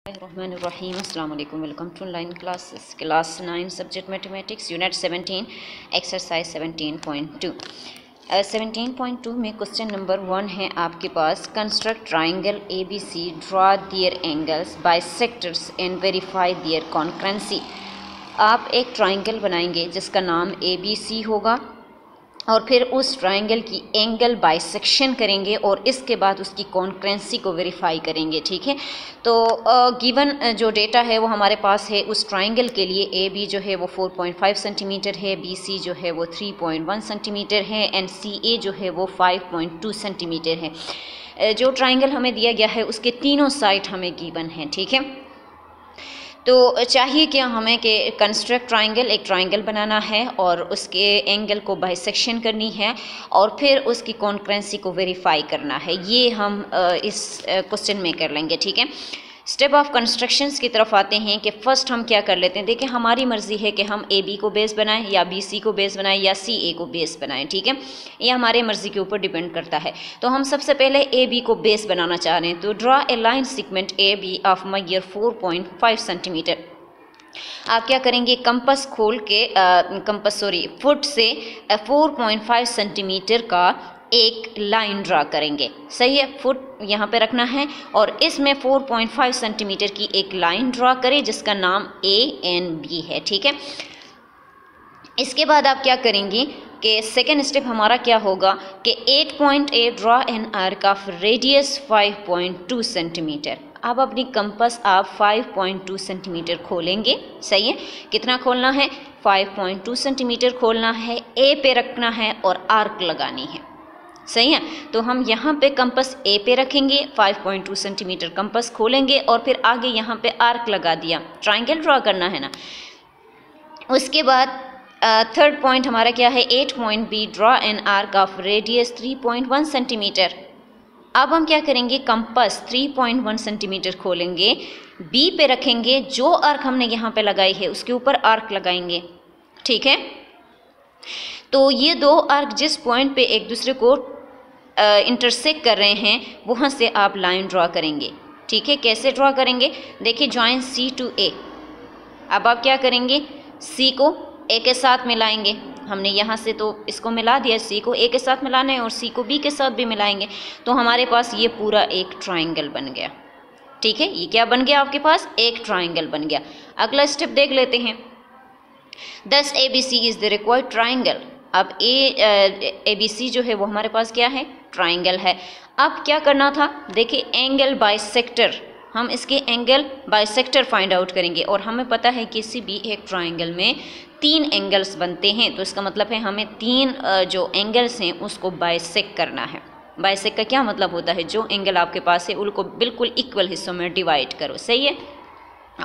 Bismillahirrahmanirrahim. Assalamu alaikum. Welcome to online classes. Class 9 subject mathematics unit 17 exercise 17.2. 17.2 में question number 1 है आपके पास construct triangle ABC, draw their angles bisectors and verify their concurrency. आप एक triangle बनाएंगे जिसका नाम ABC होगा और फिर उस ट्राइंगल की एंगल बाइसेक्शन करेंगे और इसके बाद उसकी कॉन्करेंसी को वेरीफाई करेंगे। ठीक है, तो गिवन जो डेटा है वो हमारे पास है उस ट्राइंगल के लिए AB जो है वो 4.5 सेंटीमीटर है, BC जो है वो 3.1 सेंटीमीटर है एंड CA जो है वो 5.2 सेंटीमीटर है। जो ट्राइंगल हमें दिया गया है उसके तीनों साइड हमें गिवन है। ठीक है, तो चाहिए क्या हमें कि कंस्ट्रक्ट ट्राइंगल, एक ट्राइंगल बनाना है और उसके एंगल को बाइसेक्शन करनी है और फिर उसकी कॉन्करेंसी को वेरीफाई करना है। ये हम इस क्वेश्चन में कर लेंगे। ठीक है, स्टेप ऑफ कंस्ट्रक्शंस की तरफ आते हैं कि फ़र्स्ट हम क्या कर लेते हैं। देखिए, हमारी मर्ज़ी है कि हम AB को बेस बनाएं या BC को बेस बनाएं या CA को बेस बनाएं। ठीक है, ये हमारे मर्ज़ी के ऊपर डिपेंड करता है। तो हम सबसे पहले AB को बेस बनाना चाह रहे हैं, तो draw a line segment AB of measure 4.5 centimetre. आप क्या करेंगे, कंपस खोल के फुट से 4.5 सेंटीमीटर का एक लाइन ड्रा करेंगे। सही है, फुट यहाँ पे रखना है और इसमें 4.5 सेंटीमीटर की एक लाइन ड्रा करें जिसका नाम ANB है। ठीक है, इसके बाद आप क्या करेंगे कि सेकेंड स्टेप हमारा क्या होगा कि 8.8 draw an arc of radius 5.2 centimetre. अब अपनी कंपस आप 5.2 सेंटीमीटर खोलेंगे। सही है, कितना खोलना है, 5.2 सेंटीमीटर खोलना है, A पे रखना है और आर्क लगानी है। सही है, तो हम यहाँ पे कंपस A पे रखेंगे, 5.2 सेंटीमीटर कंपस खोलेंगे और फिर आगे यहाँ पे आर्क लगा दिया। ट्राइंगल ड्रा करना है ना। उसके बाद थर्ड पॉइंट हमारा क्या है, 8.B draw an arc of radius 3.1 centimetre. अब हम क्या करेंगे, कंपस 3.1 सेंटीमीटर खोलेंगे, B पे रखेंगे, जो आर्क हमने यहाँ पे लगाई है उसके ऊपर आर्क लगाएंगे। ठीक है, तो ये दो आर्क जिस पॉइंट पे एक दूसरे को इंटरसेक्ट कर रहे हैं वहाँ से आप लाइन ड्रा करेंगे। ठीक है, कैसे ड्रा करेंगे, देखिए जॉइन C to A। अब आप क्या करेंगे, C को A के साथ मिलाएंगे। हमने यहाँ से तो इसको मिला दिया, C को A के साथ मिलाना है और C को B के साथ भी मिलाएंगे, तो हमारे पास ये पूरा एक ट्राइंगल बन गया। ठीक है, ये क्या बन गया, आपके पास एक ट्राइंगल बन गया। अगला स्टेप देख लेते हैं। Thus ABC is the required triangle। अब ABC जो है वो हमारे पास क्या है, ट्राइंगल है। अब क्या करना था, देखिए एंगल बाइसेक्टर, हम इसके एंगल बाइसेक्टर फाइंड आउट करेंगे और हमें पता है किसी भी एक ट्राइंगल में 3 एंगल्स बनते हैं, तो इसका मतलब है हमें 3 जो एंगल्स हैं उसको बाइसेक्ट करना है। बाइसेक्ट का क्या मतलब होता है, जो एंगल आपके पास है उनको बिल्कुल इक्वल हिस्सों में डिवाइड करो। सही है,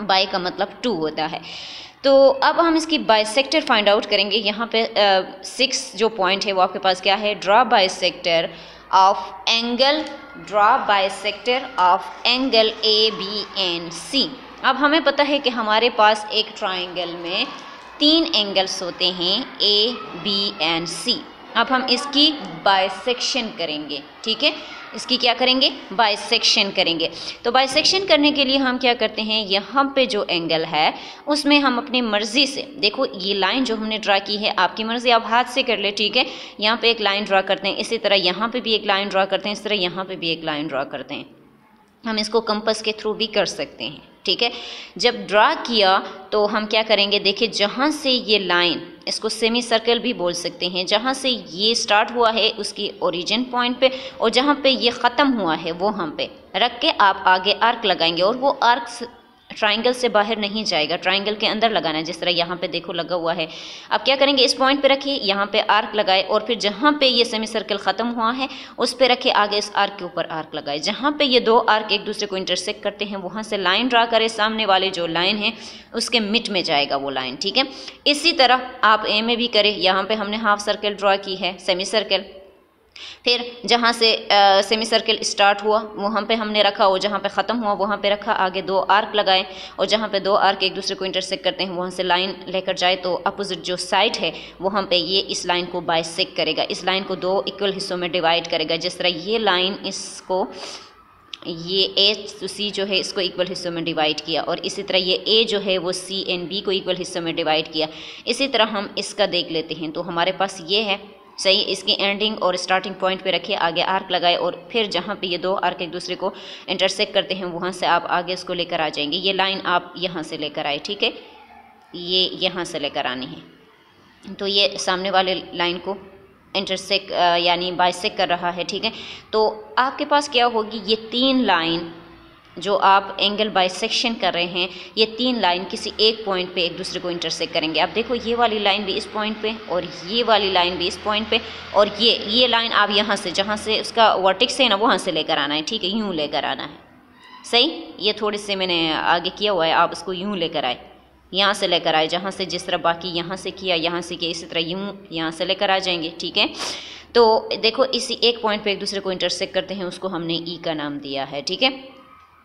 बाई का मतलब 2 होता है। तो अब हम इसकी बाइसेक्टर फाइंड आउट करेंगे। यहाँ पे 6 जो पॉइंट है वो आपके पास क्या है, draw bisector of angle, draw bisector of angle ABNC। अब हमें पता है कि हमारे पास एक ट्राइंगल में 3 एंगल्स होते हैं ABNC। अब हम इसकी बाइसेक्शन करेंगे। ठीक है, इसकी क्या करेंगे, बाइसेक्शन करेंगे। तो बाइसेक्शन करने के लिए हम क्या करते हैं, यहाँ पे जो एंगल है उसमें हम अपनी मर्ज़ी से, देखो ये लाइन जो हमने ड्रा की है आपकी मर्ज़ी, आप हाथ से कर ले। ठीक है, यहाँ पे एक लाइन ड्रा करते हैं, इसी तरह यहाँ पे भी एक लाइन ड्रा करते हैं, इस तरह यहाँ पे भी एक लाइन ड्रा करते हैं। हम इसको कंपस के थ्रू भी कर सकते हैं। ठीक है, जब ड्रा किया तो हम क्या करेंगे, देखिए जहाँ से ये लाइन, इसको सेमी सर्कल भी बोल सकते हैं, जहाँ से ये स्टार्ट हुआ है उसकी ओरिजिन पॉइंट पे और जहाँ पे ये ख़त्म हुआ है वो हम पे रख के आप आगे आर्क लगाएंगे और वो आर्क ट्राइंगल से बाहर नहीं जाएगा, ट्राइंगल के अंदर लगाना है। जिस तरह यहाँ पे देखो लगा हुआ है। अब क्या करेंगे, इस पॉइंट पे रखिए, यहाँ पे आर्क लगाए और फिर जहाँ पे ये सेमी सर्कल ख़त्म हुआ है उस पे रखे, आगे इस आर्क के ऊपर आर्क लगाए। जहाँ पे ये 2 आर्क एक दूसरे को इंटरसेक्ट करते हैं वहाँ से लाइन ड्रा करें, सामने वाले जो लाइन है उसके मिड में जाएगा वो लाइन। ठीक है, इसी तरह आप A में भी करें। यहाँ पर हमने हाफ सर्कल ड्रा की है, सेमी सर्कल, फिर जहाँ से सेमी सर्कल स्टार्ट हुआ वहाँ पे हमने रखा और जहाँ पे ख़त्म हुआ वहाँ पे रखा, आगे 2 आर्क लगाए और जहाँ पे 2 आर्क एक दूसरे को इंटरसेक्ट करते हैं वहाँ से लाइन लेकर जाए तो अपोजिट जो साइड है वहाँ पे ये इस लाइन को बाइसेक्ट करेगा, इस लाइन को 2 इक्वल हिस्सों में डिवाइड करेगा। जिस तरह ये लाइन इसको ये ए to सी जो है इसको इक्वल हिस्सों में डिवाइड किया, और इसी तरह ये ए जो है वो सी एंड बी को इक्वल हिस्सों में डिवाइड किया। इसी तरह हम इसका देख लेते हैं। तो हमारे पास ये है, सही, इसकी एंडिंग और स्टार्टिंग पॉइंट पे रखे, आगे आर्क लगाए, और फिर जहाँ पे ये दो आर्क एक दूसरे को इंटरसेक्ट करते हैं वहाँ से आप आगे इसको लेकर आ जाएंगे। ये लाइन आप यहाँ से लेकर आए, ठीक है, ये यहाँ से लेकर आनी है। तो ये सामने वाले लाइन को इंटरसेक्ट यानी बाइसेक्ट कर रहा है, ठीक है। तो आपके पास क्या होगी, ये तीन लाइन जो आप एंगल बाइसेक्शन कर रहे हैं, ये तीन लाइन किसी एक पॉइंट पे एक दूसरे को इंटरसेक्ट करेंगे। अब देखो ये वाली लाइन भी इस पॉइंट पे और ये वाली लाइन भी इस पॉइंट पे, और ये लाइन आप यहाँ से जहाँ से उसका वर्टेक्स है ना वहाँ से लेकर आना है, ठीक है, यूँ लेकर आना है, सही। ये थोड़े से मैंने आगे किया हुआ है, आप उसको यूँ लेकर आए, यहाँ से लेकर आए, जहाँ से जिस तरह बाकी यहाँ से किया, यहाँ से किया, इसी तरह यूँ यहाँ से लेकर आ जाएंगे, ठीक है। तो देखो इसी एक पॉइंट पे एक दूसरे को इंटरसेक्ट करते हैं, उसको हमने ई का नाम दिया है, ठीक है।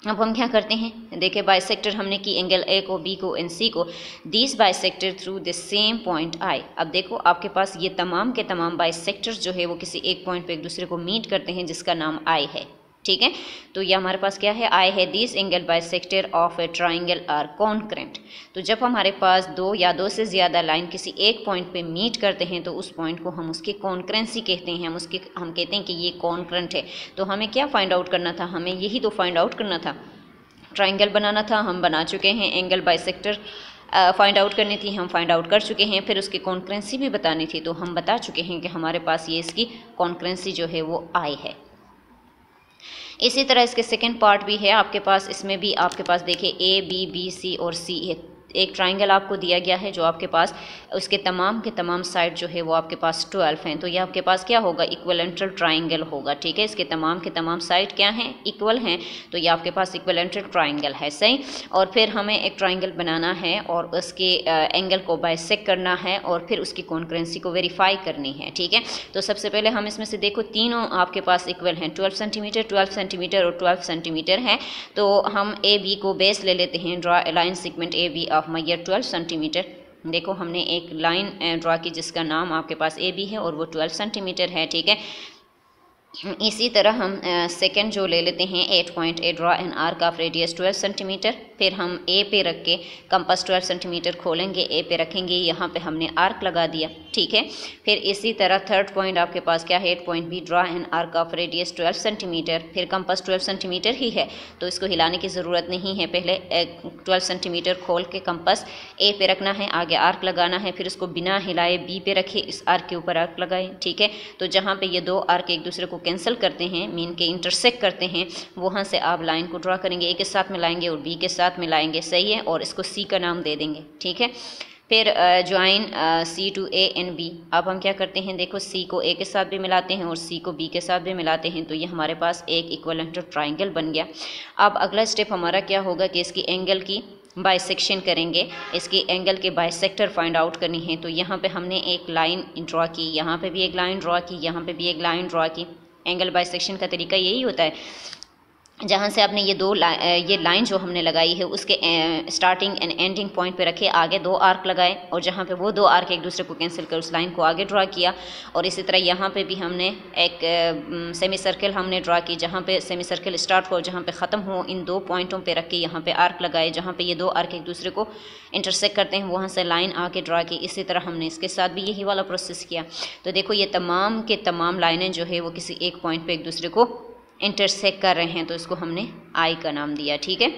अब हम क्या करते हैं, देखिए बाइसेक्टर हमने की एंगल ए को, बी को एंड सी को, this bisector through the same point I. अब देखो आपके पास ये तमाम के तमाम बाइसेक्टर्स जो है वो किसी एक पॉइंट पे एक दूसरे को मीट करते हैं जिसका नाम आई है, ठीक है। तो ये हमारे पास क्या है, आई है। This angle bisector of a triangle are concurrent. तो जब हमारे पास दो या दो से ज़्यादा लाइन किसी एक पॉइंट पे मीट करते हैं तो उस पॉइंट को हम उसकी कॉन्करेंसी कहते हैं, हम कहते हैं कि ये कॉन्करेंट है। तो हमें क्या फाइंड आउट करना था, हमें यही तो फाइंड आउट करना था, ट्राइंगल बनाना था, हम बना चुके हैं। एंगल बाइसेक्टर फाइंड आउट करनी थी, हम फाइंड आउट कर चुके हैं। फिर उसकी कॉन्करेंसी भी बतानी थी, तो हम बता चुके हैं कि हमारे पास ये इसकी कॉन्करेंसी जो है वो आई है। इसी तरह इसके सेकेंड पार्ट भी है आपके पास, इसमें भी आपके पास देखिए ए बी बी सी और सी है। एक ट्राइंगल आपको दिया गया है जो आपके पास उसके तमाम के तमाम साइड जो है वो आपके पास 12 हैं। तो ये आपके पास क्या होगा, इक्विलेटरल ट्राइंगल होगा, ठीक है। इसके तमाम के तमाम साइड क्या हैं, इक्वल हैं, तो ये आपके पास इक्विलेटरल ट्राइंगल है, सही। और फिर हमें एक ट्राइंगल बनाना है और उसके एंगल को बाइसेक्ट करना है और फिर उसकी कॉन्करेंसी को वेरीफाई करनी है, ठीक है। तो सबसे पहले हम इसमें से देखो तीनों आपके पास इक्वल हैं, 12 सेंटीमीटर, 12 सेंटीमीटर और 12 सेंटीमीटर है। तो हम ए बी को बेस ले लेते हैं, draw a line segment A B of measure 12 centimetre. देखो हमने एक लाइन ड्रा की जिसका नाम आपके पास ए बी है और वो 12 सेंटीमीटर है, ठीक है। इसी तरह हम सेकंड जो ले लेते हैं 8 point, A draw an arc of radius 12 centimetre. फिर हम ए पे रख के कंपास 12 सेंटीमीटर खोलेंगे, ए पे रखेंगे, यहाँ पे हमने आर्क लगा दिया, ठीक है। फिर इसी तरह थर्ड पॉइंट आपके पास क्या है, 8 point, B draw an arc of radius 12 centimetre. फिर कंपास 12 सेंटीमीटर ही है तो इसको हिलाने की ज़रूरत नहीं है, पहले 12 सेंटीमीटर खोल के कंपास ए पे रखना है, आगे आर्क लगाना है, फिर उसको बिना हिलाए बी पे रखे, इस आर्क के ऊपर आर्क लगाए, ठीक है। तो जहाँ पे ये दो आर्क एक दूसरे को कैंसिल करते हैं, मीन के इंटरसेक्ट करते हैं, वहाँ से आप लाइन को ड्रा करेंगे, ए के साथ मिलाएंगे और बी के साथ मिलाएंगे, सही है, और इसको सी का नाम दे देंगे, ठीक है। फिर join C to A and B. अब हम क्या करते हैं, देखो सी को ए के साथ भी मिलाते हैं और सी को बी के साथ भी मिलाते हैं, तो ये हमारे पास एक इक्विलेटरल ट्राइंगल बन गया। अब अगला स्टेप हमारा क्या होगा कि इसकी एंगल की बाइसेक्शन करेंगे, इसकी एंगल के बाइसेक्टर फाइंड आउट करनी है। तो यहाँ पे हमने एक लाइन ड्रा की, यहाँ पे भी एक लाइन ड्रा की, यहाँ पे भी एक लाइन ड्रा की। एंगल बाइसेक्शन का तरीका यही होता है, जहाँ से आपने ये लाइन जो हमने लगाई है उसके स्टार्टिंग एंड एंडिंग पॉइंट पे रखे, आगे दो आर्क लगाए और जहाँ पे वो दो आर्क एक दूसरे को कैंसिल कर उस लाइन को आगे ड्रा किया। और इसी तरह यहाँ पे भी हमने एक सेमी सर्कल हमने ड्रा की, जहाँ पे सेमी सर्कल स्टार्ट हो जहाँ पे ख़त्म हो, इन दो पॉइंटों पे रख के यहाँ पे आर्क लगाए, जहाँ पे ये दो आर्क एक दूसरे को इंटरसेक्ट करते हैं वहाँ से लाइन आके ड्रा की। इसी तरह हमने इसके साथ भी यही वाला प्रोसेस किया। तो देखो ये तमाम के तमाम लाइनें जो है वो किसी एक पॉइंट पे एक दूसरे को इंटरसेक्ट कर रहे हैं, तो इसको हमने आई का नाम दिया, ठीक है।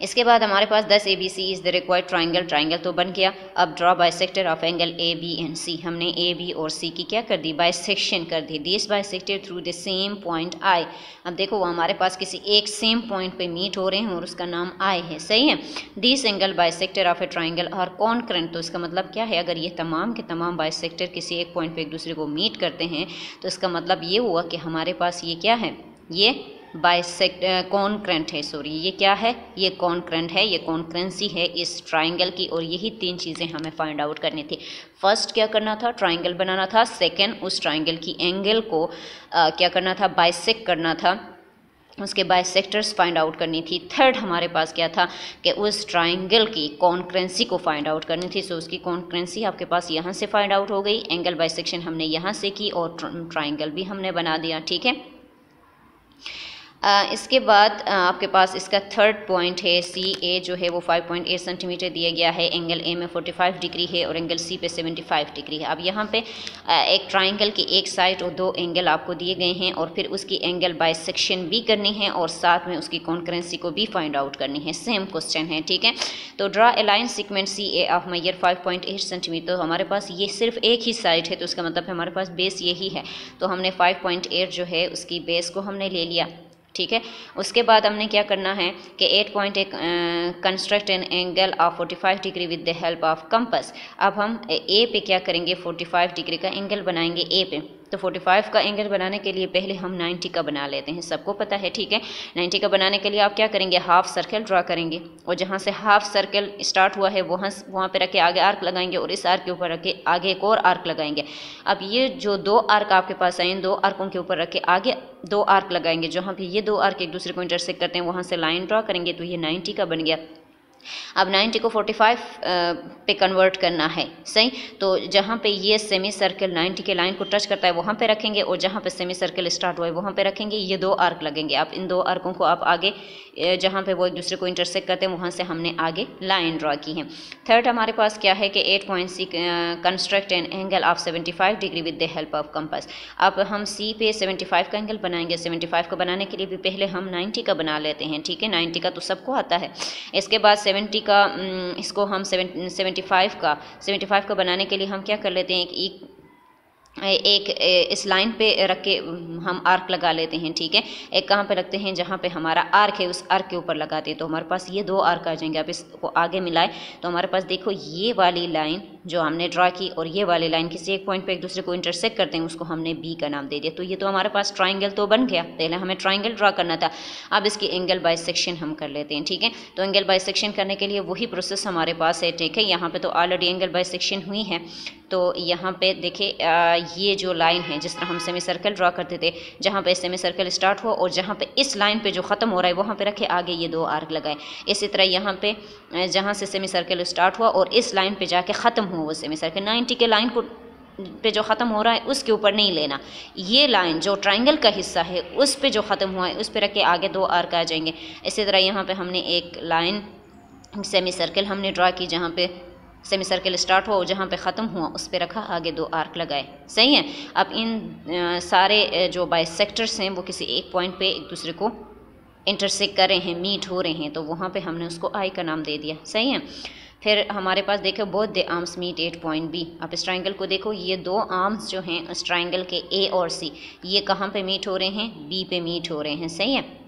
इसके बाद हमारे पास 10 ABC is the required triangle, triangle तो बन गया। अब draw bisector of angle A B and C, हमने ए बी और सी की क्या कर दी, बाइसेक्शन कर दी। This bisected through the same point I. अब देखो वो हमारे पास किसी एक सेम पॉइंट पे मीट हो रहे हैं और उसका नाम आई है, सही है। This angle bisector of a triangle are concurrent, तो इसका मतलब क्या है, अगर ये तमाम के तमाम बाइसेक्टर किसी एक पॉइंट पे एक दूसरे को मीट करते हैं तो इसका मतलब ये हुआ कि हमारे पास ये क्या है, ये कॉन्करेंट है, सॉरी ये क्या है, ये कॉन्करेंट है, ये कॉन्करेंसी है इस ट्राइंगल की। और यही तीन चीज़ें हमें फाइंड आउट करनी थी। फर्स्ट क्या करना था, ट्राइंगल बनाना था। सेकंड उस ट्राइंगल की एंगल को क्या करना था, बाइसेक्ट करना था, उसके बाइसेक्टर्स फाइंड आउट करनी थी। थर्ड हमारे पास क्या था कि उस ट्राइंगल की कॉन्करेंसी को फाइंड आउट करनी थी। सो उसकी कॉन्करेंसी आपके पास यहाँ से फाइंड आउट हो गई, एंगल बाइसेक्शन हमने यहाँ से की और ट्राइंगल भी हमने बना दिया, ठीक है। इसके बाद आपके पास इसका थर्ड पॉइंट है सी ए जो है वो 5.8 सेंटीमीटर दिया गया है, एंगल ए में 45 डिग्री है और एंगल सी पे 75 डिग्री है। अब यहाँ पे एक ट्राइंगल की एक साइड और दो एंगल आपको दिए गए हैं और फिर उसकी एंगल बाइसेक्शन भी करनी है और साथ में उसकी कॉन्करेंसी को भी फाइंड आउट करनी है। सेम क्वेश्चन है, ठीक है। तो draw a line sequence C A of measure 5.8 centimetre. तो हमारे पास ये सिर्फ एक ही साइड है तो उसका मतलब है हमारे पास बेस यही है, तो हमने 5.8 जो है उसकी बेस को हमने ले लिया, ठीक है। उसके बाद हमने क्या करना है कि 8.1 construct an angle of 45 degree with the help of compass. अब हम ए पे क्या करेंगे, 45 डिग्री का एंगल बनाएंगे ए पे। तो 45 का एंगल बनाने के लिए पहले हम 90 का बना लेते हैं, सबको पता है, ठीक है। 90 का बनाने के लिए आप क्या करेंगे, हाफ सर्कल ड्रा करेंगे और जहाँ से हाफ सर्कल स्टार्ट हुआ है वहाँ पे रख के आगे आर्क लगाएंगे और इस आर्क के ऊपर रख के आगे एक और आर्क लगाएंगे। अब ये जो दो आर्क आपके पास आए, इन दो आर्कों के ऊपर रख के आगे दो आर्क लगाएंगे, जहाँ पे ये दो आर्क एक दूसरे को इंटरसेक्ट करते हैं वहाँ से लाइन ड्रा करेंगे, तो ये 90 का बन गया। अब 90 को 45 पे कन्वर्ट करना है, सही। तो जहाँ पे ये सेमी सर्कल 90 के लाइन को टच करता है वहाँ पे रखेंगे और जहाँ पे सेमी सर्कल स्टार्ट हुआ है वहाँ पे रखेंगे, ये दो आर्क लगेंगे। आप इन दो आर्कों को आप आगे जहाँ पे वो एक दूसरे को इंटरसेक्ट करते हैं वहाँ से हमने आगे लाइन ड्रा की है। थर्ड हमारे पास क्या है कि 8.6 construct an angle of 75 degree with the help of compass. अब हम सी पे 75 का एंगल बनाएंगे। 75 का बनाने के लिए भी पहले हम 90 का बना लेते हैं, ठीक है। 90 का तो सबको आता है। इसके बाद 70 का इसको हम 75 का बनाने के लिए हम क्या कर लेते हैं, एक इस लाइन पे रख के हम आर्क लगा लेते हैं, ठीक है। एक कहाँ पे रखते हैं, जहाँ पे हमारा आर्क है उस आर्क के ऊपर लगाते हैं, तो हमारे पास ये दो आर्क आ जाएंगे। आप इसको आगे मिलाए तो हमारे पास देखो ये वाली लाइन जो हमने ड्रा की और ये वाली लाइन किसी एक पॉइंट पे एक दूसरे को इंटरसेक्ट करते हैं, उसको हमने बी का नाम दे दिया। तो ये तो हमारे पास ट्राइंगल तो बन गया, पहले हमें ट्राइंगल ड्रा करना था। अब इसकी एंगल बाइसेक्शन हम कर लेते हैं, ठीक है। तो एंगल बाइसेक्शन करने के लिए वही प्रोसेस हमारे पास है, ठीक है। यहाँ पे तो ऑलरेडी एंगल बाइसेक्शन हुई है। तो यहाँ पे देखिए ये जो लाइन है, जिस तरह हम सेमी सर्कल ड्रा करते थे, जहाँ पे सेमी सर्कल स्टार्ट हुआ और जहाँ पे इस लाइन पे जो ख़त्म हो रहा है वहाँ पे रखे आगे ये दो आर्क लगाए। इसी तरह यहाँ पे जहाँ से सेमी सर्कल स्टार्ट हुआ और इस लाइन पे जाके ख़त्म हुआ वो सेमी सर्कल, 90 के लाइन को पे जो ख़त्म हो रहा है उसके ऊपर नहीं लेना, ये लाइन जो ट्राइंगल का हिस्सा है उस पे जो ख़त्म हुआ है उस पे रख के आगे दो आर्क आ जाएंगे। इसी तरह यहाँ पे हमने एक लाइन सेमी सर्कल हमने ड्रा की, जहाँ पे सेमी सर्कल स्टार्ट हुआ और जहाँ पे ख़त्म हुआ उस पे रखा, आगे दो आर्क लगाए, सही है। अब इन सारे जो बाइसेक्टर्स हैं वो किसी एक पॉइंट पे एक दूसरे को इंटरसेक्ट कर रहे हैं, मीट हो रहे हैं, तो वहाँ पे हमने उसको आई का नाम दे दिया, सही है। फिर हमारे पास देखो both the arms meet at point B. आप इस ट्राइंगल को देखो, ये दो आर्म्स जो हैं इस ट्राइंगल के ए और सी, ये कहाँ पे मीट हो रहे हैं, बी पे मीट हो रहे हैं, सही है।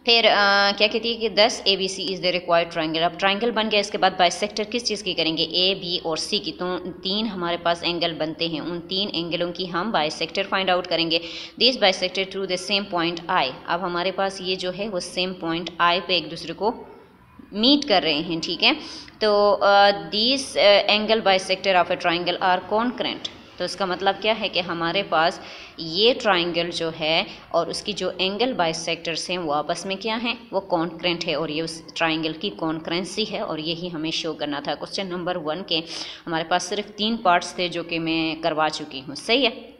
फिर क्या कहती है कि 10 ABC is the required triangle. अब ट्राइंगल बन गया, इसके बाद बाइसेक्टर किस चीज़ की करेंगे, A, B और C की। तो 3 हमारे पास एंगल बनते हैं, उन 3 एंगलों की हम बाइसेक्टर फाइंड आउट करेंगे। This bisector through the same point I। अब हमारे पास ये जो है वो सेम पॉइंट I पे एक दूसरे को मीट कर रहे हैं, ठीक है। तो this angle bisector of a triangle are concurrent. तो इसका मतलब क्या है कि हमारे पास ये ट्राइंगल जो है और उसकी जो एंगल बाइसेक्टर्स हैं वो आपस में क्या हैं, वो कॉन्करेंट है और ये उस ट्राइंगल की कॉन्करेंसी है और यही हमें शो करना था। क्वेश्चन नंबर 1 के हमारे पास सिर्फ 3 पार्ट्स थे जो कि मैं करवा चुकी हूँ, सही है।